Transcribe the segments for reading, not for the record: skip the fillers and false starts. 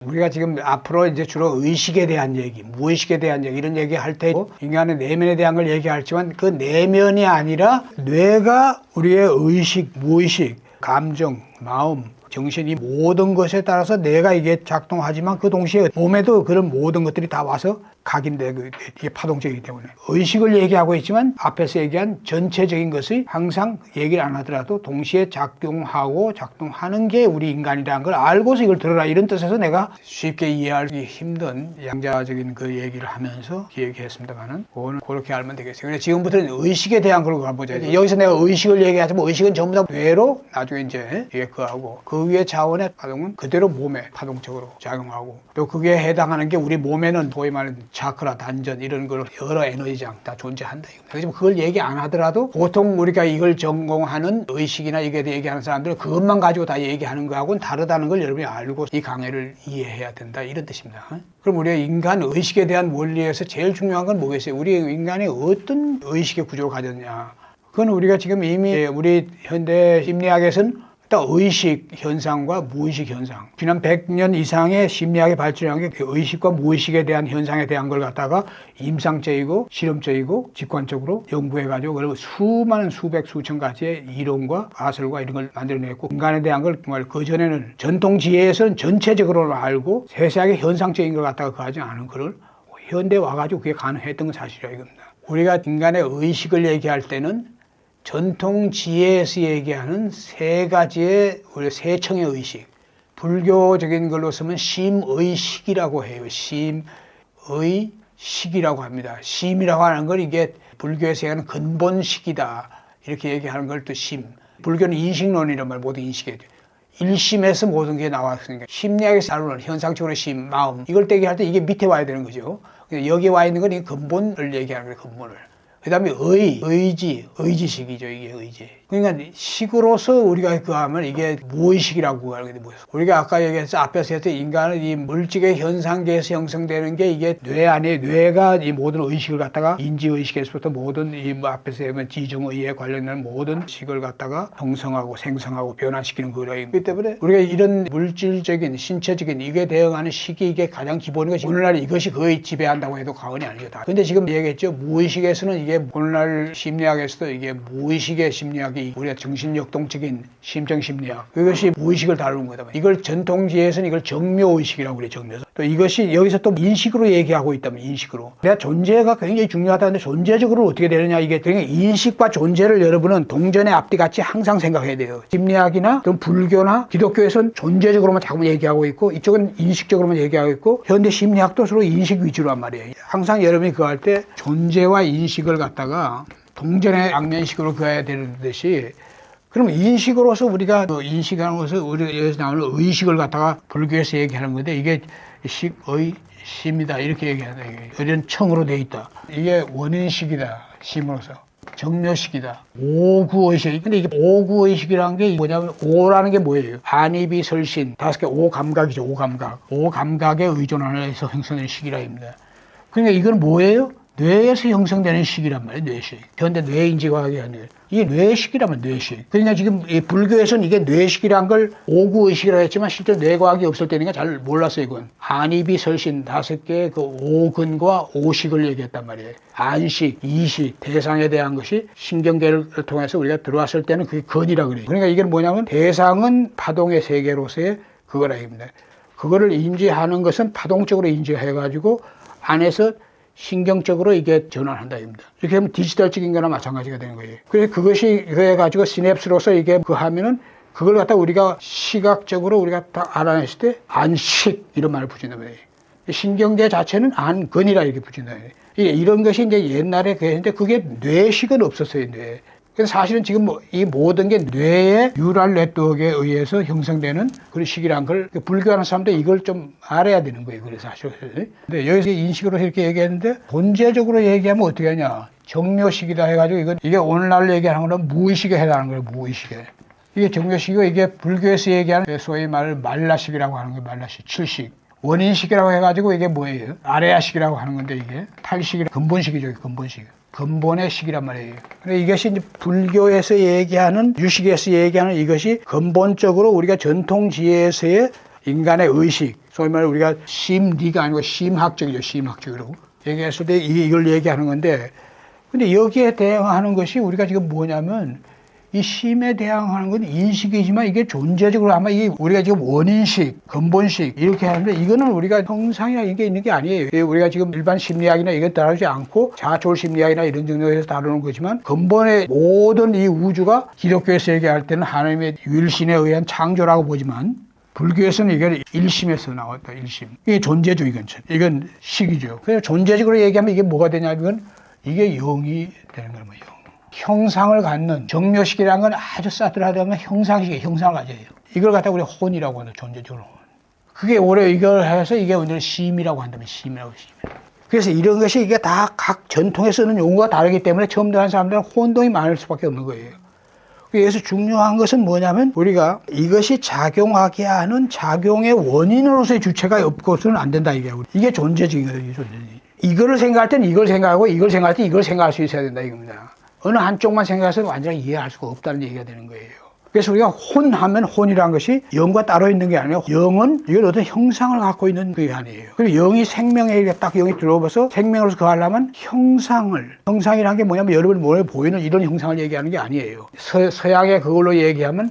우리가 지금 앞으로 이제 주로 의식에 대한 얘기, 무의식에 대한 얘기, 이런 얘기 할 때 인간의 내면에 대한 걸 얘기할지만 그 내면이 아니라 뇌가 우리의 의식, 무의식, 감정, 마음, 정신, 이 모든 것에 따라서 내가 이게 작동하지만 그 동시에 몸에도 그런 모든 것들이 다 와서 각인돼. 이게 파동적이기 때문에 의식을 얘기하고 있지만 앞에서 얘기한 전체적인 것이 항상 얘기를 안 하더라도 동시에 작동하고 작동하는 게 우리 인간이라는 걸 알고서 이걸 들어라, 이런 뜻에서 내가 쉽게 이해하기 힘든 양자적인 그 얘기를 하면서 얘기했습니다만은 그거는 그렇게 알면 되겠어요. 그래서 지금부터는 의식에 대한 걸 가보자. 여기서 내가 의식을 얘기하자면 의식은 전부 다 뇌로 나중에 이제 이게 그하고 그 위에 차원의 파동은 그대로 몸에 파동적으로 작용하고, 또 그게 해당하는 게 우리 몸에는 소위 말하는 차크라, 단전, 이런 걸 여러 에너지장 다 존재한다. 그래서 그걸 얘기 안 하더라도 보통 우리가 이걸 전공하는 의식이나 이게 얘기하는 사람들은 그것만 가지고 다 얘기하는 거하고는 다르다는 걸 여러분이 알고 이 강의를 이해해야 된다, 이런 뜻입니다. 그럼 우리가 인간 의식에 대한 원리에서 제일 중요한 건 뭐겠어요? 우리 인간이 어떤 의식의 구조를 가졌냐. 그건 우리가 지금 이미 우리 현대 심리학에서는 일단 의식 현상과 무의식 현상, 지난 100년 이상의 심리학이 발전한 게 의식과 무의식에 대한 현상에 대한 걸 갖다가 임상적이고 실험적이고 직관적으로 연구해가지고 그리고 수많은 수백 수천 가지의 이론과 가설과 이런 걸 만들어냈고, 인간에 대한 걸 정말 그전에는 전통지혜에서는 전체적으로 알고 세세하게 현상적인 걸 갖다가 그하지 않은 거를 현대에 와가지고 그게 가능했던 건 사실이라 이겁니다. 우리가 인간의 의식을 얘기할 때는 전통 지혜에서 얘기하는 세 가지의 우리 세 층의 의식, 불교적인 걸로 쓰면 심의식이라고 해요. 심의식이라고 합니다. 심이라고 하는 걸 이게 불교에서 얘기하는 근본식이다, 이렇게 얘기하는 걸 또 심. 불교는 인식론이란 말, 모든 인식에 일심에서 모든 게 나왔으니까 심리학에서 다루는 현상적으로 심, 마음, 이걸 얘기할 때 이게 밑에 와야 되는 거죠. 여기 와 있는 건 이 근본을 얘기하는 거예요. 근본을. 그 다음에 의지식이죠. 이게 의지. 그러니까 식으로서 우리가 그 하면 이게 무의식이라고 하는 게 뭐예요? 우리가 아까 얘기했죠. 앞에서 했을 때 인간은 이 물질의 현상계에서 형성되는 게 이게 뇌 안에, 뇌가 이 모든 의식을 갖다가 인지의식에서부터 모든 이 앞에서 얘기하면 지정의에 관련된 모든 식을 갖다가 형성하고 생성하고 변화시키는 거예요. 그렇기 때문에 우리가 이런 물질적인 신체적인 이게 대응하는 식이 이게 가장 기본인 것이 오늘날 이것이 거의 지배한다고 해도 과언이 아니죠. 다. 근데 지금 얘기했죠. 무의식에서는 이게 오늘날 심리학에서도 이게 무의식의 심리학이 우리가 정신역동적인 심정심리학, 이것이 무의식을 다루는 거다. 이걸 전통지에서는 이걸 정묘의식이라고 그래요. 정묘. 또 이것이 여기서 또 인식으로 얘기하고 있다면 인식으로. 내가 존재가 굉장히 중요하다는데 존재적으로 어떻게 되느냐, 이게 그러니까 인식과 존재를 여러분은 동전의 앞뒤 같이 항상 생각해야 돼요. 심리학이나 또 불교나 기독교에서는 존재적으로만 자꾸 얘기하고 있고 이쪽은 인식적으로만 얘기하고 있고 현대 심리학도 서로 인식 위주로란 말이에요. 항상 여러분이 그거 할 때 존재와 인식을 갖다가 동전의 양면식으로 그어야 되는 듯이, 그럼 인식으로서 우리가 인식하는 것을 여기서 나오는 의식을 갖다가 불교에서 얘기하는 건데 이게 식의 심이다 이렇게 얘기한다. 이런 청으로 돼 있다. 이게 원인식이다. 심으로서. 정묘식이다. 오구의식. 근데 이게 오구의식이라는 게 뭐냐면 오라는 게 뭐예요? 안입이 설신. 5개 오감각이죠. 오감각. 오감각에 의존하여서 형성되는 식이라 합니다. 그러니까 이건 뭐예요? 뇌에서 형성되는 식이란 말이에요. 뇌식. 현대 뇌인지과학이 아니에요. 이게 뇌식이라면 뇌식. 그러니까 지금 이 불교에서는 이게 뇌식이란 걸 오구의식이라고 했지만 실제 뇌과학이 없을 때니까 잘 몰랐어요. 이건 안입이 설신 5개의 그 오근과 오식을 얘기했단 말이에요. 안식, 이식, 대상에 대한 것이 신경계를 통해서 우리가 들어왔을 때는 그게 근이라고 그래요. 그러니까 이게 뭐냐면 대상은 파동의 세계로서의 그거라 합니다. 그거를 인지하는 것은 파동적으로 인지해가지고 안에서 신경적으로 이게 전환한다 입니다. 이렇게 하면 디지털적인 거나 마찬가지가 되는 거예요. 그래서 그것이 그래가지고 시냅스로서 이게 그 하면은 그걸 갖다 우리가 시각적으로 우리가 딱 알아냈을 때 안식 이런 말을 붙인단 말이에요. 신경계 자체는 안근이라 이렇게 붙인다. 이런 것이 이제 옛날에 그랬는데 그게 뇌식은 없었어요. 뇌. 그래서 사실은 지금 이 모든 게 뇌의 뉴럴 네트워크에 의해서 형성되는 그런 식이란 걸 불교하는 사람들 이걸 좀 알아야 되는 거예요. 그래서 사실. 근데 여기서 인식으로 이렇게 얘기했는데 본질적으로 얘기하면 어떻게 하냐. 정묘식이다 해가지고 이게 오늘날 얘기하는 거는 무의식에 해당하는 거예요. 무의식에. 이게 정묘식이고 이게 불교에서 얘기하는 소위 말 말라식이라고 하는 거예요. 말라식, 칠식. 원인식이라고 해가지고 이게 뭐예요? 아레아식이라고 하는 건데 이게 탈식이라 근본식이죠. 근본식. 근본의 식이란 말이에요. 근데 이것이 이제 불교에서 얘기하는, 유식에서 얘기하는 이것이 근본적으로 우리가 전통 지혜에서의 인간의 의식, 소위 말해 우리가 심리가 아니고 심학적이죠. 심학적으로 얘기했을 때 이걸 얘기하는 건데, 근데 여기에 대응하는 것이 우리가 지금 뭐냐면 이 심에 대항하는 건 인식이지만 이게 존재적으로 아마 이게 우리가 지금 원인식, 근본식 이렇게 하는데 이거는 우리가 형상이나 이게 있는 게 아니에요. 우리가 지금 일반 심리학이나 이건 다루지 않고 자초월 심리학이나 이런 정도에서 다루는 거지만 근본의 모든 이 우주가 기독교에서 얘기할 때는 하나님의 유일신에 의한 창조라고 보지만 불교에서는 이게 일심에서 나왔다. 일심. 이게 존재죠. 이건 식이죠. 그래서 존재적으로 얘기하면 이게 뭐가 되냐면 이게 영이 되는 거예요. 영. 형상을 갖는 정묘식이라는 건 아주 싸늘하다면 형상식이 형상을 가져요. 이걸 갖다 우리 혼이라고 하는 존재적으로. 그게 오히려 이걸 해서 이게 오늘 심이라고 한다면 심이라고. 그래서 이런 것이 이게 다 각 전통에 쓰는 용어가 다르기 때문에 처음 들어간 사람들은 혼동이 많을 수밖에 없는 거예요. 그래서 중요한 것은 뭐냐면 우리가 이것이 작용하게 하는 작용의 원인으로서의 주체가 없고서는 안 된다 이게 존재적인 거예요. 이거를 생각할 때는 이걸 생각하고 이걸 생각할 때 이걸 생각할 수 있어야 된다 이겁니다. 어느 한쪽만 생각해서 완전히 이해할 수가 없다는 얘기가 되는 거예요. 그래서 우리가 혼하면 혼이라는 것이 영과 따로 있는 게 아니라 영은 이건 어떤 형상을 갖고 있는 게 아니에요. 그리고 영이 생명에 딱 영이 들어오면서 생명으로서 거하려면 형상이라는 게 뭐냐면 여러분 몸에 보이는 이런 형상을 얘기하는 게 아니에요. 서양의 그걸로 얘기하면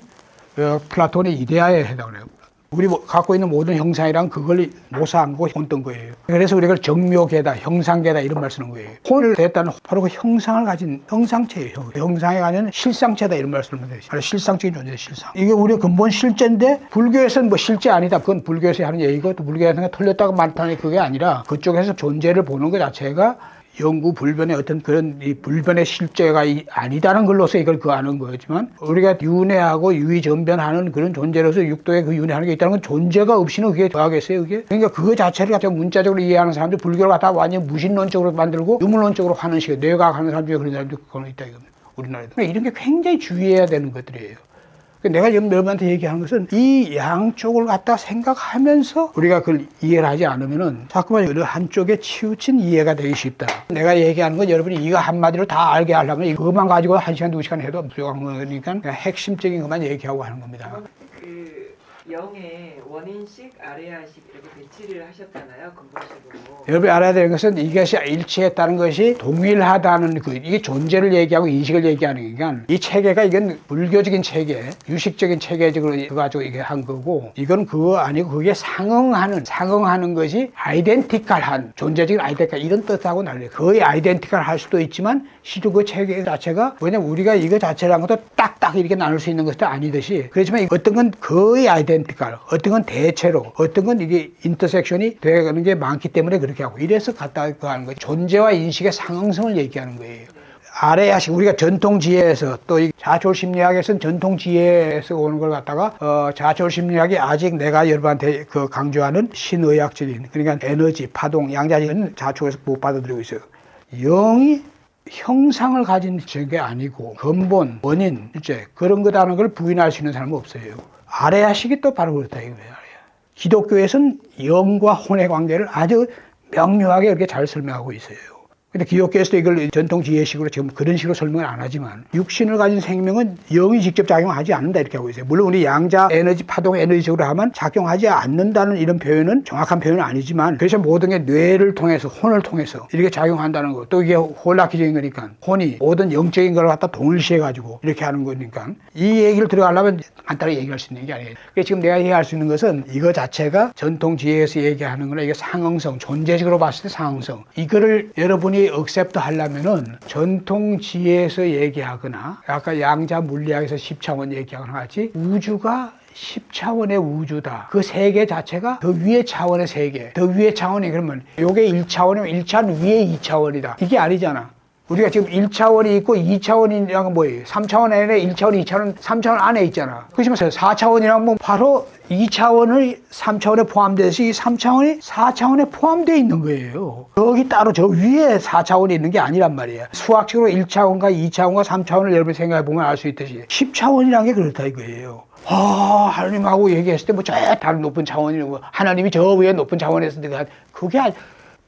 플라톤의 이데아에 해당을 해요. 우리 갖고 있는 모든 형상이란 그걸 모사한 거 혼던 거예요. 그래서 우리가 정묘계다, 형상계다 이런 말 쓰는 거예요. 혼을 대했다는 바로 그 형상을 가진 형상체예요. 형상에 가진 실상체다 이런 말 쓰는 거예요. 바로 실상적인 존재예요. 실상. 이게 우리의 근본 실제인데 불교에서는 뭐 실제 아니다. 그건 불교에서 하는 얘기고 또 불교에서는 틀렸다고 말하는 그게 아니라 그쪽에서 존재를 보는 것 자체가 영구 불변의 어떤 그런 이 불변의 실제가 아니다는 걸로서 이걸 아는 거지만 우리가 윤회하고 유의전변하는 그런 존재로서 육도에 그 윤회하는 게 있다는 건 존재가 없이는 그게 더하겠어요, 그게? 그러니까 그거 자체를 갖다 문자적으로 이해하는 사람들 불교를 갖다 완전 무신론적으로 만들고 유물론적으로 하는 식이에요. 뇌과학하는 사람 중에 그런 사람도 그건 있다 이겁니다. 우리나라에도. 그러니까 이런 게 굉장히 주의해야 되는 것들이에요. 내가 지금 여러분한테 얘기하는 것은 이 양쪽을 갖다 생각하면서 우리가 그걸 이해를 하지 않으면은 자꾸만 어느 한쪽에 치우친 이해가 되기 쉽다. 내가 얘기하는 건 여러분이 이거 한마디로 다 알게 하려면 이것만 가지고 1시간, 2시간 해도 부족한 거니까 그냥 핵심적인 것만 얘기하고 하는 겁니다. 그 영의 원인식, 아래아식 이렇게 배치를 하셨잖아요. 근본식으로. 여러분이 알아야 되는 것은 이것이 일치했다는 것이 동일하다는 이게 존재를 얘기하고 인식을 얘기하는 거니까 이 체계가 이건 불교적인 체계, 유식적인 체계적으로 가지고 이게 한 거고 이건 그거 아니고 그게 상응하는 것이 아이덴티컬한 존재적인 아이덴티컬 이런 뜻하고 달라요. 거의 아이덴티컬 할 수도 있지만 실제 그 체계 자체가 뭐냐면 우리가 이거 자체라는 것도 딱딱 이렇게 나눌 수 있는 것도 아니듯이 그렇지만 어떤 건 거의 아이덴티컬, 어떤 건 대체로, 어떤 건 이게 인터섹션이 되는 게 많기 때문에 그렇게 하고 이래서 갖다 하는 거예요. 존재와 인식의 상응성을 얘기하는 거예요. 아래야식 우리가 전통지혜에서 또 이 자초월 심리학에서는 전통지혜에서 오는 걸 갖다가 자초월 심리학이 아직 내가 여러분한테 그 강조하는 신의학적인 그러니까 에너지, 파동, 양자적인 자초에서 못 받아들이고 있어요. 영이 형상을 가진 게 아니고 근본, 원인, 실제 그런 거다는 걸 부인할 수 있는 사람은 없어요. 아래야식이 또 바로 그렇다 이거예요. 기독교에서는 영과 혼의 관계를 아주 명료하게 이렇게 잘 설명하고 있어요. 근데 기독교에서도 이걸 전통 지혜식으로 지금 그런 식으로 설명을 안 하지만 육신을 가진 생명은 영이 직접 작용하지 않는다 이렇게 하고 있어요. 물론 우리 양자 에너지, 파동 에너지적으로 하면 작용하지 않는다는 이런 표현은 정확한 표현은 아니지만 그래서 모든 게 뇌를 통해서 혼을 통해서 이렇게 작용한다는 거 또 이게 홀라키적인 거니까 혼이 모든 영적인 걸 갖다 동일시해 가지고 이렇게 하는 거니까 이 얘기를 들어가려면 간단하게 얘기할 수 있는 게 아니에요. 그래서 지금 내가 얘기할 수 있는 것은 이거 자체가 전통 지혜에서 얘기하는 거는 이게 상응성, 존재적으로 봤을 때 상응성 이거를 여러분이 억셉트 하려면은 전통 지혜에서 얘기하거나 아까 양자 물리학에서 10차원 얘기하거나 같이 우주가 10차원의 우주다. 그 세계 자체가 더 위의 차원의 세계. 더 위의 차원이 그러면 요게 1차원이면 1차원 위에 2차원이다. 이게 아니잖아. 우리가 지금 1차원이 있고 2차원이란 건 뭐예요? 3차원 안에 1차원, 2차원, 3차원 안에 있잖아. 그렇지만 4차원이란 건 바로 2차원의 3차원에 포함되듯이 3차원이 4차원에 포함되어 있는 거예요. 여기 따로 저 위에 4차원이 있는 게 아니란 말이에요. 수학적으로 1차원과 2차원과 3차원을 여러분 생각해 보면 알 수 있듯이 10차원이라는 게 그렇다 이거예요. 하나님하고 얘기했을 때 뭐 저 다른 높은 차원이고 하나님이 저 위에 높은 차원에서 내가 그게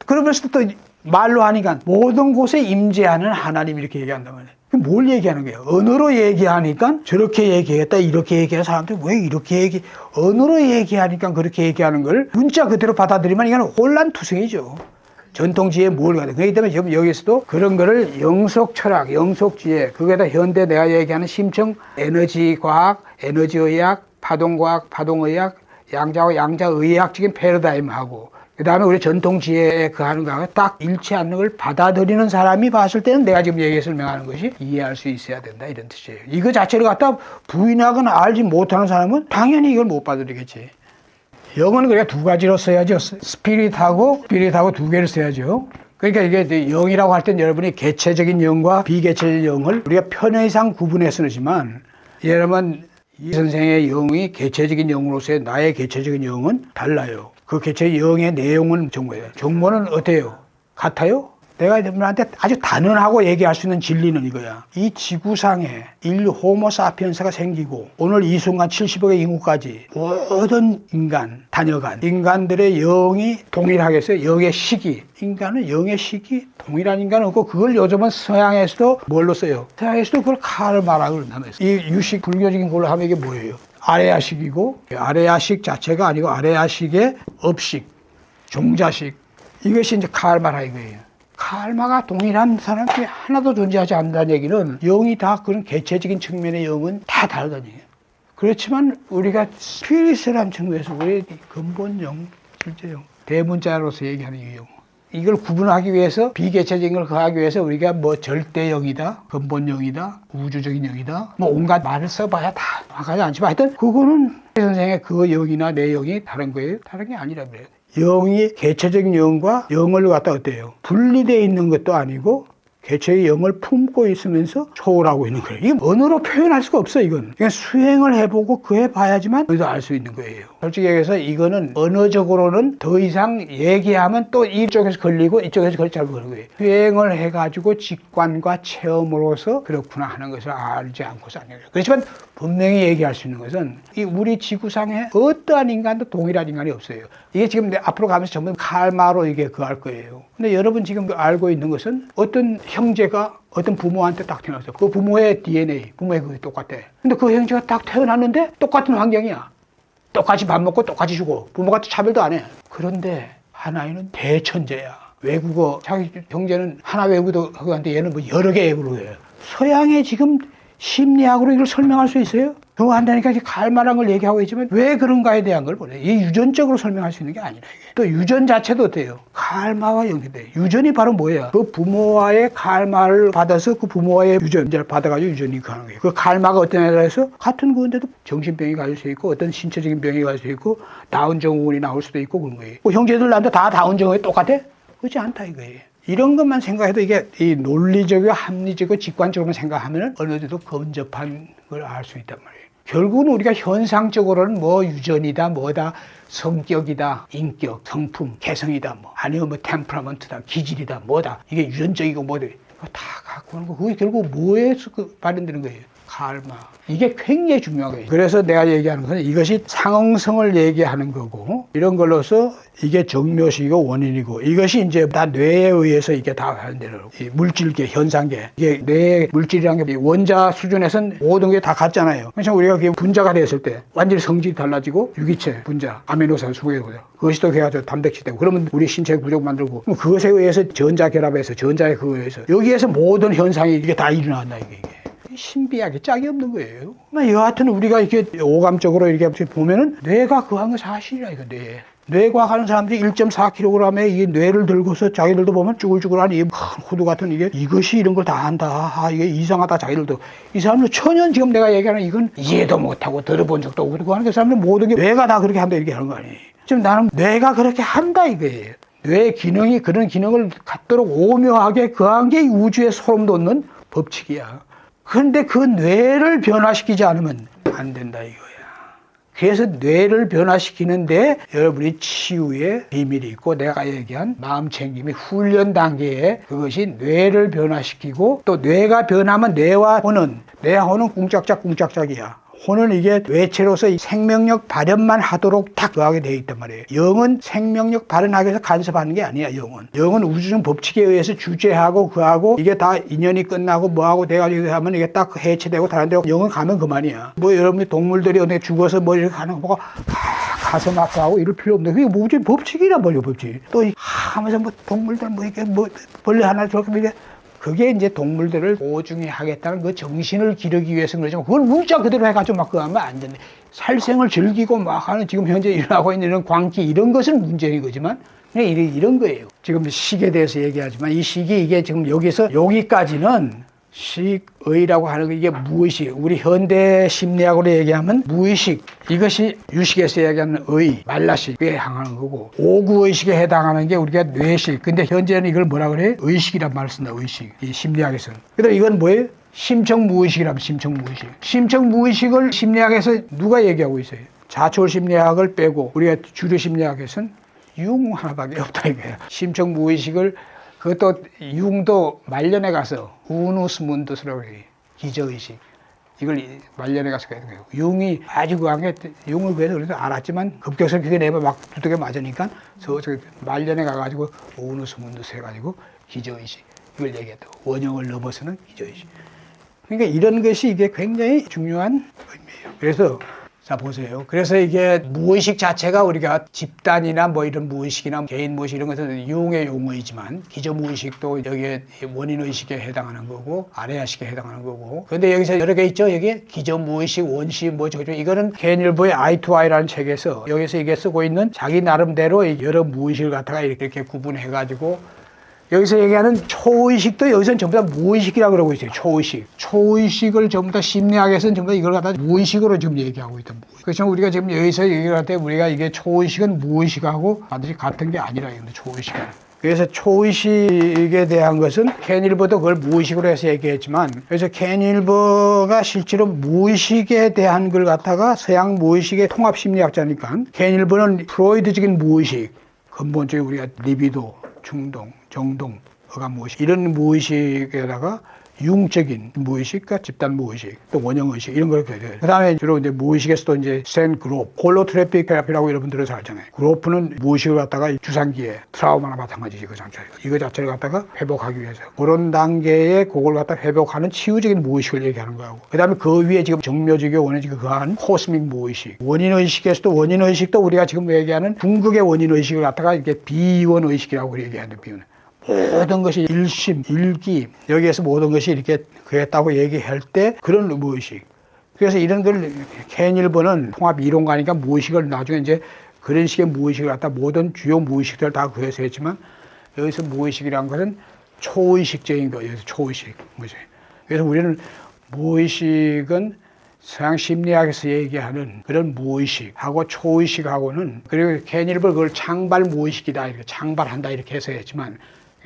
그러면서도 또 말로 하니까 모든 곳에 임재하는 하나님 이렇게 얘기한단 말이에요. 뭘 얘기하는 거예요? 언어로 얘기하니까 저렇게 얘기했다 이렇게 얘기하는 사람들이 왜 이렇게 언어로 얘기하니까 그렇게 얘기하는 걸 문자 그대로 받아들이면 이건 혼란투성이죠. 전통지혜에 뭘 가야 돼. 그렇기 때문에 지금 여기서도 그런 거를 영속 철학, 영속 지혜, 그게다 현대 내가 얘기하는 심층 에너지 과학, 에너지 의학, 파동 과학, 파동 의학, 양자와 양자 의학적인 패러다임하고 그 다음에 우리 전통지혜에 그 하는 거하고 딱 일치하는 걸 받아들이는 사람이 봤을 때는 내가 지금 얘기 설명하는 것이 이해할 수 있어야 된다 이런 뜻이에요. 이거 자체를 갖다 부인하거나 알지 못하는 사람은 당연히 이걸 못 받아들이겠지. 영어는 그러니까 두 가지로 써야죠. 스피릿하고 두 개를 써야죠. 그러니까 이게 영이라고 할 땐 여러분이 개체적인 영과 비개체적인 영을 우리가 편의상 구분해 쓰지만 여러분 이 선생의 영이 개체적인 영으로서의 나의 개체적인 영은 달라요. 그 개체의 영의 내용은 정보예요. 정보는 어때요? 같아요? 내가 여러분한테 아주 단언하고 얘기할 수 있는 진리는 이거야. 이 지구상에 인류 호모사피엔스가 생기고 오늘 이 순간 70억의 인구까지 모든 인간, 다녀간 인간들의 영이 동일하겠어요? 영의 시기. 인간은 영의 시기 동일한 인간은 없고 그걸 요즘은 서양에서도 뭘로 써요? 서양에서도 그걸 카르마라고 그런다면서. 이 유식 불교적인 걸로 하면 이게 뭐예요? 아레아식이고 아레아식 자체가 아니고 아레아식의 업식, 종자식 이것이 이제 카르마라 이거예요. 칼마가 동일한 사람들이 하나도 존재하지 않는다는 얘기는 영이 다 그런 개체적인 측면의 영은 다 다르다는 얘기예요. 그렇지만 우리가 스피릿이라는 측면에서 우리의 근본 영, 실제 영, 대문자로서 얘기하는 이 영. 이걸 구분하기 위해서 비개체적인 걸 구하기 위해서 우리가 뭐 절대 영이다, 근본 영이다, 우주적인 영이다, 뭐 온갖 말을 써봐야 다 정확하지 않지만 하여튼 그거는 선생의 그 영이나 내 영이 다른 거예요. 다른 게 아니라 그래요. 영이 개체적인 영과 영을 갖다 어때요? 분리되어 있는 것도 아니고 개체의 영을 품고 있으면서 초월하고 있는 거예요. 이게 언어로 표현할 수가 없어 이건. 그냥 수행을 해보고 그해봐야지만 우리도 알 수 있는 거예요. 솔직히 얘기해서 이거는 언어적으로는 더 이상 얘기하면 또 이쪽에서 걸리고 이쪽에서 잘못 걸리는 거예요. 수행을 해가지고 직관과 체험으로서 그렇구나 하는 것을 알지 않고서 아니에요. 그렇지만 분명히 얘기할 수 있는 것은 이 우리 지구상에 어떠한 인간도 동일한 인간이 없어요. 이게 지금 앞으로 가면서 전부 칼마로 이게 그할 거예요. 근데 여러분 지금 알고 있는 것은 어떤 형제가 어떤 부모한테 딱 태어났어. 그 부모의 DNA, 부모의 그게 똑같아. 근데 그 형제가 딱 태어났는데 똑같은 환경이야. 똑같이 밥 먹고 똑같이 죽어. 부모가 차별도 안 해. 그런데 하나이는 대천재야. 외국어, 자기 형제는 하나 외국어도 하고 하는데 얘는 뭐 여러 개 외국어로 해요. 서양에 지금 심리학으로 이걸 설명할 수 있어요? 그거 한다니까 갈만한 걸 얘기하고 있지만 왜 그런가에 대한 걸 보내. 이게 유전적으로 설명할 수 있는 게 아니라 이게. 또 유전 자체도 어때요? 갈마와 연결돼. 유전이 바로 뭐예요? 그 부모와의 갈마를 받아서 그 부모와의 유전자를 받아가지고 유전이 가는 거예요. 그 갈마가 어떤 애라 해서 같은 건데도 정신병이 가질 수 있고 어떤 신체적인 병이 가질 수 있고 다운 증후군이 나올 수도 있고 그런 거예요. 뭐 형제들 나한테 다 다운 증후군이 똑같아? 그렇지 않다 이거예요. 이런 것만 생각해도 이게 이 논리적이고 합리적이고 직관적으로만 생각하면 어느 정도 근접한 걸 알 수 있단 말이에요. 결국은 우리가 현상적으로는 뭐 유전이다, 뭐다, 성격이다, 인격, 성품, 개성이다, 뭐 아니면 뭐 템퍼먼트다, 기질이다, 뭐다 이게 유전적이고 뭐다 다 갖고 오는 거 그게 결국 뭐에서 발현되는 거예요? 갈마. 이게 굉장히 중요한 거예요. 그래서 내가 얘기하는 것은 이것이 상응성을 얘기하는 거고 이런 걸로서 이게 정묘식이고 원인이고 이것이 이제 다 뇌에 의해서 이게 다 발현되는 물질계, 현상계. 이게 뇌의 물질이라는 게 원자 수준에서는 모든 게 다 같잖아요. 그래서 우리가 분자가 됐을 때 완전히 성질이 달라지고 유기체, 분자, 아미노산, 수소가 그것이 또 해가지고 단백질 되고 그러면 우리 신체 구조 만들고 그것에 의해서 전자 결합해서 전자에 그거에 의해서 여기에서 모든 현상이 이게 다 일어난다 이게. 신비하게 짝이 없는 거예요. 여하튼 우리가 이렇게 오감적으로 이렇게 보면은 뇌가 그한 건 사실이라 이거 뇌. 뇌과학 하는 사람들이 1.4kg의 이 뇌를 들고서 자기들도 보면 쭈글쭈글한 이 호두 같은 이게 이것이 이런 걸 다 한다. 아, 이게 이상하다 자기들도. 이 사람들 전혀 지금 내가 얘기하는 이건 이해도 못하고 들어본 적도 없고 그러고 하는 그 사람들 모든 게 뇌가 다 그렇게 한다 이렇게 하는 거 아니에요. 지금 나는 뇌가 그렇게 한다 이거예요. 뇌 기능이 그런 기능을 갖도록 오묘하게 그한 게 우주에 소름 돋는 법칙이야. 그런데 그 뇌를 변화시키지 않으면 안 된다 이거야. 그래서 뇌를 변화시키는데 여러분이 치유의 비밀이 있고 내가 얘기한 마음 챙김의 훈련 단계에 그것이 뇌를 변화시키고 또 뇌가 변하면 뇌와 혼은 쿵짝짝이야. 혼은 이게 외체로서 생명력 발현만 하도록 딱 그하게 되어 있단 말이에요. 영은 생명력 발현하기 위해서 간섭하는 게 아니야. 영은 우주적 법칙에 의해서 주재하고 그하고 이게 다 인연이 끝나고 뭐하고 돼가지고 하면 이게 딱 해체되고 다른 데로 영은 가면 그만이야. 뭐 여러분이 동물들이 어디 죽어서 뭐 이렇게 하는 거 보고 가슴 아파하고 이럴 필요 없는데 그게 뭐지? 법칙이란 말이야. 법칙. 또 하면서 뭐 동물들 뭐 이렇게 뭐 벌레 하나 저렇게 이렇게 그게 이제 동물들을 보중히 하겠다는 그 정신을 기르기 위해서 그러지만 그걸 문자 그대로 해가지고 막 그거 하면 안 되네. 살생을 즐기고 막 하는 지금 현재 일어나고 있는 이런 광기 이런 것은 문제인 거지만 그냥 이런 거예요. 지금 식에 대해서 얘기하지만 이 식이 이게 지금 여기서 여기까지는 식의라고 하는 게 이게 무의식. 우리 현대 심리학으로 얘기하면 무의식. 이것이 유식에서 얘기하는 의, 말라식에 해당하는 거고 오구의식에 해당하는 게 우리가 뇌식. 근데 현재는 이걸 뭐라 그래? 의식이란 말을 쓴다. 의식. 이 심리학에서는. 그다음 이건 뭐예요? 심청무의식이라면 심청무의식. 심청무의식을 심리학에서 누가 얘기하고 있어요? 자초월 심리학을 빼고 우리가 주류 심리학에서는 융 하나밖에 없다 이거예요. 심청무의식을 그것도 융도 말년에 가서 우누스문드스라고 해요. 기저의식. 이걸 말년에 가서 해야 돼요. 융이 아주 그한게 융을 그래도 알았지만 급격스럽게 내면 막 두들겨 맞으니까 저 말년에 가가지고 우누스문드스 해가지고 기저의식. 이걸 얘기했다고. 원형을 넘어서는 기저의식. 그러니까 이런 것이 이게 굉장히 중요한 의미예요. 그래서 자 보세요. 그래서 이게 무의식 자체가 우리가 집단이나 뭐 이런 무의식이나 개인 무의식 이런 것은 융의 용어이지만 기저무의식도 여기에 원인의식에 해당하는 거고 아레아식에 해당하는 거고 그런데 여기서 여러 개 있죠. 여기 기저무의식, 원시 뭐 저거 이거는 개인일보의 I2I라는 책에서 여기서 이게 쓰고 있는 자기 나름대로 여러 무의식을 갖다가 이렇게 구분해가지고 여기서 얘기하는 초의식도 여기서는 전부 다 무의식이라고 그러고 있어요. 초의식. 초의식을 전부 다 심리학에서는 전부 다 이걸 갖다 무의식으로 지금 얘기하고 있다. 그렇지만 우리가 지금 여기서 얘기할 때 우리가 이게 초의식은 무의식하고 반드시 같은 게 아니라 이건데 초의식은. 그래서 초의식에 대한 것은 켄일버도 그걸 무의식으로 해서 얘기했지만 그래서 켄일버가 실제로 무의식에 대한 걸 갖다가 서양 무의식의 통합심리학자니까 켄일버는 프로이드적인 무의식 근본적인 우리가 리비도, 충동, 정동, 어감 무의식 이런 무의식에다가 융적인 무의식과 집단 무의식, 또 원형 의식 이런 걸 해야 돼요. 그다음에 주로 이제 무의식에서도 이제 센 그룹, 홀로트래픽 테라피라고 여러분들은 잘 알잖아요. 그룹은 무의식을 갖다가 주상기에 트라우마나 마찬가지지 그 자체. 이거 자체를 갖다가 회복하기 위해서 그런 단계에 그걸 갖다 회복하는 치유적인 무의식을 얘기하는 거고. 그다음에 그 위에 지금 정묘적이고 원인적이고 그한 코스믹 무의식, 원인 의식에서도 원인 의식도 우리가 지금 얘기하는 궁극의 원인 의식을 갖다가 이렇게 비원 의식이라고 얘기하는 비원. 모든 것이 일심, 일기, 여기에서 모든 것이 이렇게 그랬다고 얘기할 때 그런 무의식. 그래서 이런 걸 켄일버는 통합 이론가니까 무의식을 나중에 이제 그런 식의 무의식을 갖다 모든 주요 무의식들을 다 구해서 했지만 여기서 무의식이라는 것은 초의식적인 거예요. 여기서 초의식. 그래서 우리는 무의식은 서양 심리학에서 얘기하는 그런 무의식하고 초의식하고는 그리고 켄일버 그걸 창발 무의식이다, 이렇게 창발한다 이렇게 해서 했지만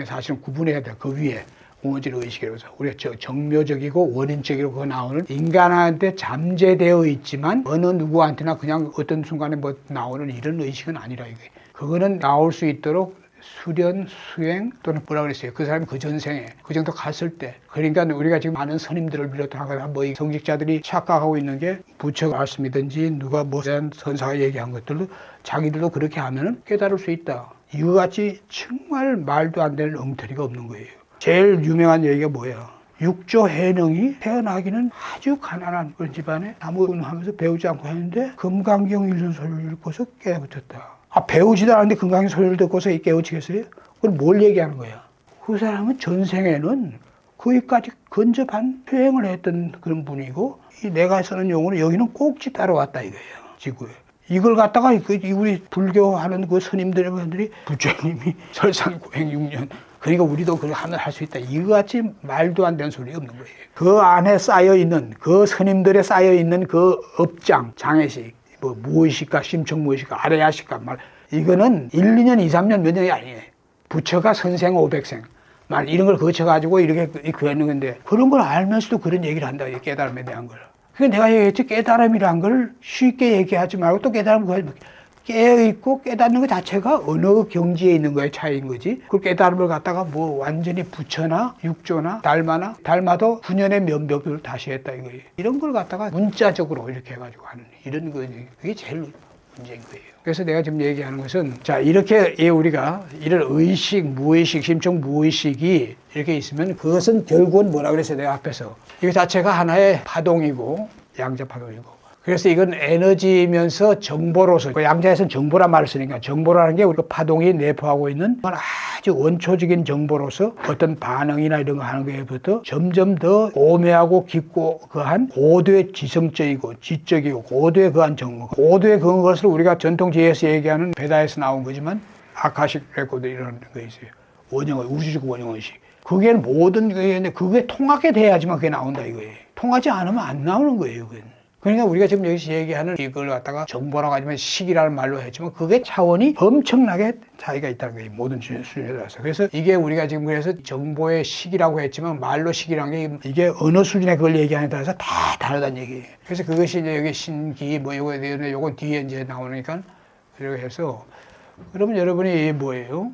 사실은 구분해야 돼. 그 위에 원질 의식이라고 해서 우리가 정묘적이고 원인적이고 그거 나오는 인간한테 잠재되어 있지만 어느 누구한테나 그냥 어떤 순간에 뭐 나오는 이런 의식은 아니라 이게. 그거는 나올 수 있도록 수련, 수행 또는 뭐라 그랬어요. 그 사람이 그 전생에 그 정도 갔을 때. 그러니까 우리가 지금 많은 스님들을 비롯한 뭐 성직자들이 착각하고 있는 게 부처 말씀이든지 누가 뭐 선사가 얘기한 것들도 자기들도 그렇게 하면은 깨달을 수 있다. 이거 같이 정말 말도 안 되는 엉터리가 없는 거예요. 제일 유명한 얘기가 뭐야? 육조 해능이 태어나기는 아주 가난한 그런 집안에 나무하면서 배우지 않고 했는데 금강경 읽는 소리를 듣고서 깨어붙었다. 배우지도 않았는데 금강경 소리를 듣고서 깨우치겠어요? 그건 뭘 얘기하는 거야? 그 사람은 전생에는 거기까지 근접한 수행을 했던 그런 분이고 내가 쓰는 용어는 여기는 꼭지 따라왔다 이거예요. 지구에. 이걸 갖다가 우리 불교하는 그 스님들이 부처님이 설산고행 6년 그러니까 우리도 그걸 하면 할 수 있다. 이거같이 말도 안 되는 소리 없는 거예요. 그 안에 쌓여있는 그 스님들에 쌓여있는 그 업장, 장애식 뭐 무의식과 심청무의식과 아레아식과 말 이거는 1, 2년, 2, 3년 몇 년이 아니에요. 부처가 선생 500생 말 이런 걸 거쳐가지고 이렇게 그랬는 건데 그런 걸 알면서도 그런 얘기를 한다. 깨달음에 대한 걸. 그러니까 내가 얘기했지 깨달음이란 걸 쉽게 얘기하지 말고 또 깨달음 깨어있고 깨닫는 것 자체가 어느 경지에 있는 거에 차이인 거지. 그 깨달음을 갖다가 뭐 완전히 부처나 육조나 달마나 달마도 9년의 면벽을 다시 했다 이거예요. 이런 걸 갖다가 문자적으로 이렇게 해가지고 하는 이런 거지. 그게 제일 문제인 거예요. 그래서 내가 지금 얘기하는 것은 자 이렇게 우리가 이런 의식, 무의식, 심적 무의식이 이렇게 있으면 그것은 결국은 뭐라 그랬어요? 내가 앞에서 이거 자체가 하나의 파동이고 양자 파동이고 그래서 이건 에너지면서 정보로서 양자에서는 정보란 말을 쓰니까 정보라는 게 우리가 파동이 내포하고 있는 아주 원초적인 정보로서 어떤 반응이나 이런 거 하는 것부터 점점 더 오묘하고 깊고 그한 고도의 지성적이고 지적이고 고도의 그한 정보 고도의 그런 것을 우리가 전통지혜에서 얘기하는 베다에서 나온 거지만 아카식 레코드 이런 거 있어요. 원형의 우주적 원형의식 그게 모든 그게 통하게 돼야지만 그게 나온다 이거예요. 통하지 않으면 안 나오는 거예요. 그건. 그러니까 우리가 지금 여기서 얘기하는 이걸 갖다가 정보라고 하지만 식이라는 말로 했지만 그게 차원이 엄청나게 차이가 있다는 거예요. 모든 수준에 따라서. 그래서 이게 우리가 지금 그래서 정보의 식이라고 했지만 말로 식이라는 게 이게 어느 수준에 그걸 얘기하느냐에 따라서 다 다르다는 얘기예요. 그래서 그것이 이제 여기 신기 뭐 요거 뒤에 이제 나오니까 이렇게 해서 그러면 여러분이 뭐예요?